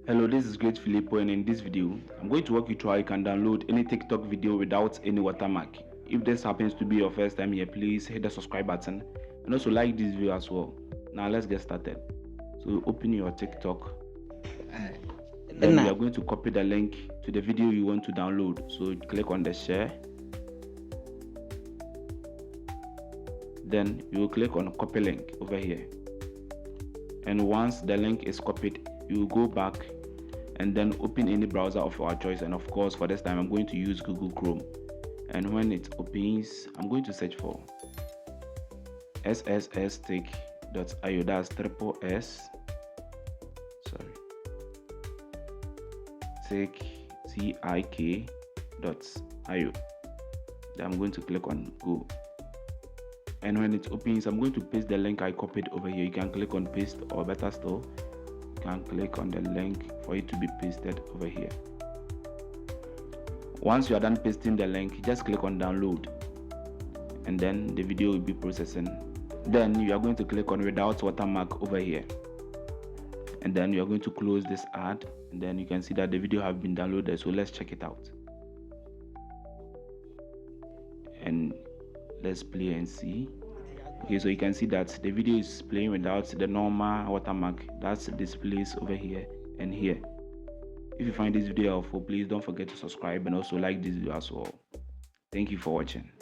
Hello, this is Great Filippo, and in this video, I'm going to walk you through how you can download any TikTok video without any watermark. If this happens to be your first time here, please hit the subscribe button and also like this video as well. Now let's get started. So open your TikTok. Then we are going to copy the link to the video you want to download. So click on the share. Then you will click on copy link over here. And once the link is copied, you will go back and then open any browser of your choice, and of course for this time I'm going to use Google Chrome. And when it opens, I'm going to search for sstick.io. that's triple S tick.io. then I'm going to click on go, and when it opens I'm going to paste the link I copied over here. You can click on paste, or better still, you can click on the link for it to be pasted over here. Once you are done pasting the link, just click on download, and then the video will be processing. Then you are going to click on without watermark over here, and then you are going to close this ad, and then you can see that the video have been downloaded. So let's check it out, and let's play and see. Okay, so you can see that the video is playing without the normal watermark that's displays over here and here. If you find this video helpful, please don't forget to subscribe and also like this video as well. Thank you for watching.